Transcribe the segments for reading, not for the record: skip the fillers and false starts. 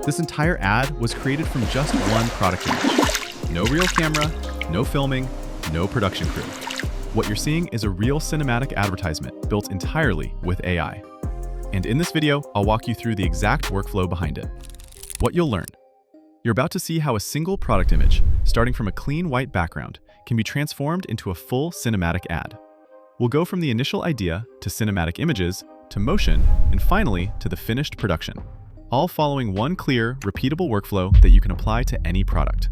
This entire ad was created from just one product image. No real camera, no filming, no production crew. What you're seeing is a real cinematic advertisement built entirely with AI. And in this video, I'll walk you through the exact workflow behind it. What you'll learn. You're about to see how a single product image, starting from a clean white background, can be transformed into a full cinematic ad. We'll go from the initial idea to cinematic images, to motion, and finally to the finished production, all following one clear, repeatable workflow that you can apply to any product.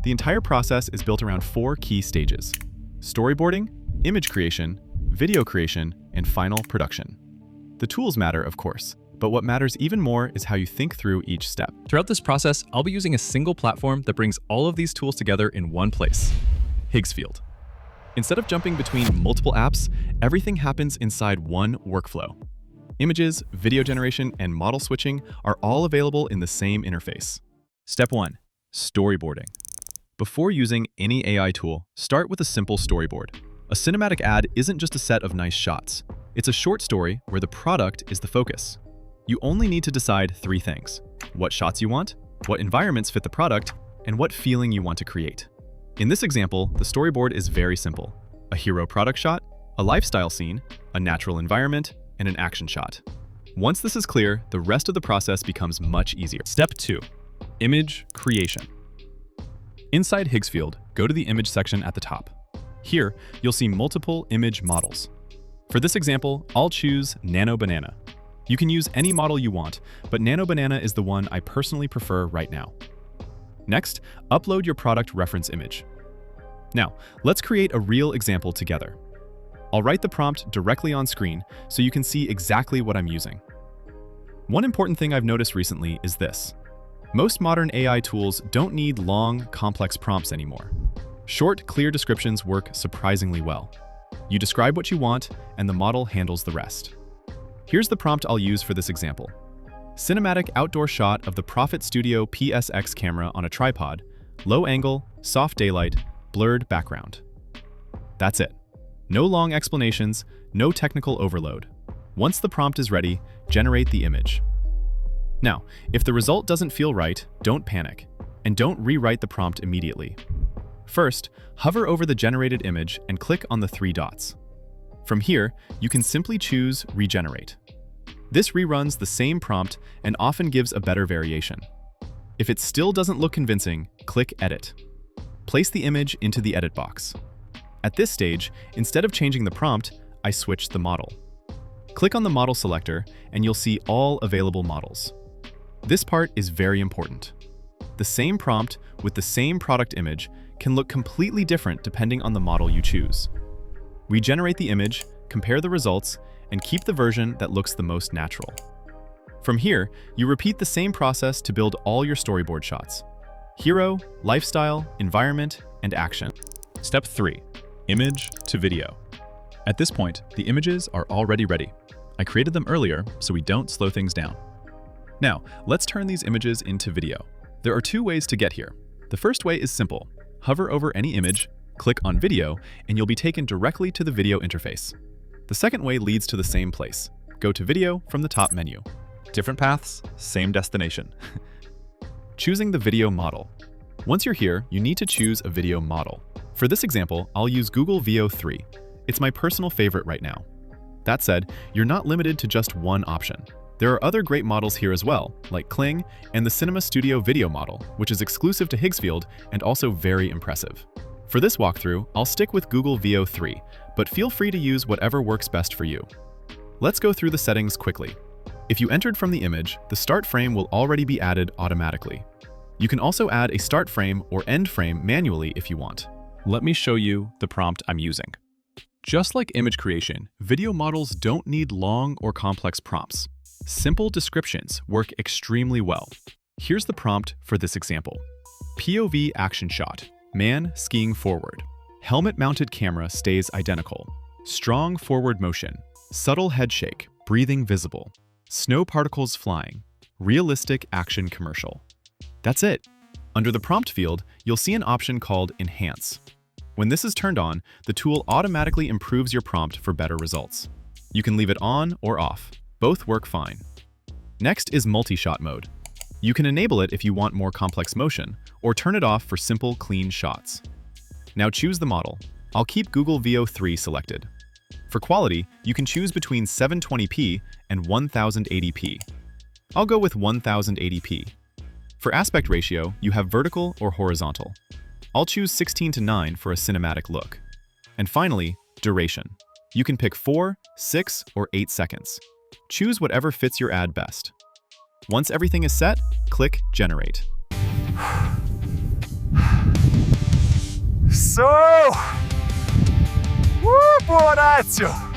The entire process is built around 4 key stages: storyboarding, image creation, video creation, and final production. The tools matter, of course, but what matters even more is how you think through each step. Throughout this process, I'll be using a single platform that brings all of these tools together in one place: Higgsfield. Instead of jumping between multiple apps, everything happens inside one workflow. Images, video generation, and model switching are all available in the same interface. Step 1. Storyboarding. Before using any AI tool, start with a simple storyboard. A cinematic ad isn't just a set of nice shots. It's a short story where the product is the focus. You only need to decide 3 things: what shots you want, what environments fit the product, and what feeling you want to create. In this example, the storyboard is very simple: a hero product shot, a lifestyle scene, a natural environment, and an action shot. Once this is clear, the rest of the process becomes much easier. Step 2. Image creation. Inside Higgsfield, go to the image section at the top. Here, you'll see multiple image models. For this example, I'll choose Nano Banana. You can use any model you want, but Nano Banana is the one I personally prefer right now. Next, upload your product reference image. Now, let's create a real example together. I'll write the prompt directly on screen so you can see exactly what I'm using. One important thing I've noticed recently is this: most modern AI tools don't need long, complex prompts anymore. Short, clear descriptions work surprisingly well. You describe what you want, and the model handles the rest. Here's the prompt I'll use for this example: cinematic outdoor shot of the Profit Studio PSX camera on a tripod, low angle, soft daylight, blurred background. That's it. No long explanations, no technical overload. Once the prompt is ready, generate the image. Now, if the result doesn't feel right, don't panic, and don't rewrite the prompt immediately. First, hover over the generated image and click on the 3 dots. From here, you can simply choose Regenerate. This reruns the same prompt and often gives a better variation. If it still doesn't look convincing, click Edit. Place the image into the edit box. At this stage, instead of changing the prompt, I switch the model. Click on the model selector and you'll see all available models. This part is very important. The same prompt with the same product image can look completely different depending on the model you choose. Regenerate the image, compare the results, and keep the version that looks the most natural. From here, you repeat the same process to build all your storyboard shots: hero, lifestyle, environment, and action. Step 3. Image to video. At this point, the images are already ready. I created them earlier, so we don't slow things down. Now, let's turn these images into video. There are 2 ways to get here. The first way is simple. Hover over any image, click on video, and you'll be taken directly to the video interface. The second way leads to the same place. Go to video from the top menu. Different paths, same destination. Choosing the video model. Once you're here, you need to choose a video model. For this example, I'll use Google Veo 3. It's my personal favorite right now. That said, you're not limited to just one option. There are other great models here as well, like Kling and the Cinema Studio video model, which is exclusive to Higgsfield and also very impressive. For this walkthrough, I'll stick with Google Veo 3, but feel free to use whatever works best for you. Let's go through the settings quickly. If you entered from the image, the start frame will already be added automatically. You can also add a start frame or end frame manually if you want. Let me show you the prompt I'm using. Just like image creation, video models don't need long or complex prompts. Simple descriptions work extremely well. Here's the prompt for this example: POV action shot, man skiing forward. Helmet-mounted camera stays identical. Strong forward motion, subtle head shake, breathing visible. Snow particles flying. Realistic action commercial. That's it. Under the prompt field, you'll see an option called Enhance. When this is turned on, the tool automatically improves your prompt for better results. You can leave it on or off. Both work fine. Next is multi-shot mode. You can enable it if you want more complex motion, or turn it off for simple, clean shots. Now choose the model. I'll keep Google Veo 3 selected. For quality, you can choose between 720p and 1080p. I'll go with 1080p. For aspect ratio, you have vertical or horizontal. I'll choose 16:9 for a cinematic look. And finally, duration. You can pick 4, 6, or 8 seconds. Choose whatever fits your ad best. Once everything is set, click Generate. Buon razio!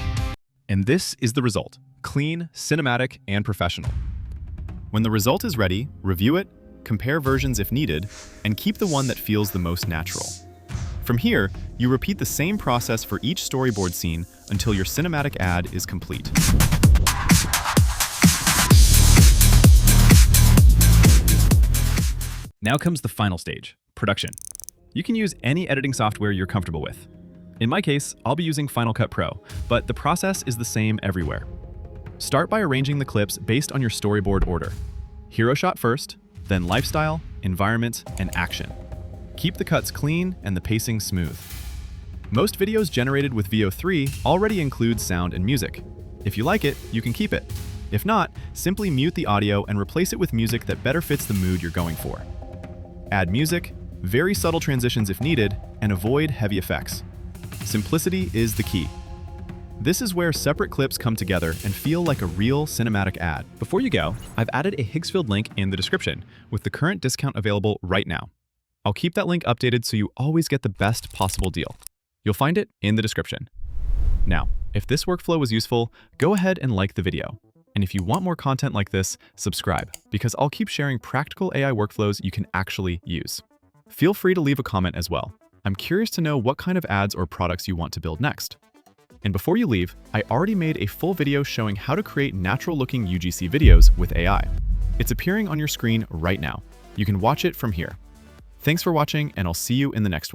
And this is the result: clean, cinematic, and professional. When the result is ready, review it, compare versions if needed, and keep the one that feels the most natural. From here, you repeat the same process for each storyboard scene until your cinematic ad is complete. Now comes the final stage, production. You can use any editing software you're comfortable with. In my case, I'll be using Final Cut Pro, but the process is the same everywhere. Start by arranging the clips based on your storyboard order. Hero shot first, then lifestyle, environment, and action. Keep the cuts clean and the pacing smooth. Most videos generated with Veo 3 already include sound and music. If you like it, you can keep it. If not, simply mute the audio and replace it with music that better fits the mood you're going for. Add music, very subtle transitions if needed, and avoid heavy effects. Simplicity is the key. This is where separate clips come together and feel like a real cinematic ad. Before you go, I've added a Higgsfield link in the description with the current discount available right now. I'll keep that link updated so you always get the best possible deal. You'll find it in the description. Now, if this workflow was useful, go ahead and like the video. And if you want more content like this, subscribe, because I'll keep sharing practical AI workflows you can actually use. Feel free to leave a comment as well. I'm curious to know what kind of ads or products you want to build next. And before you leave, I already made a full video showing how to create natural-looking UGC videos with AI. It's appearing on your screen right now. You can watch it from here. Thanks for watching, and I'll see you in the next one.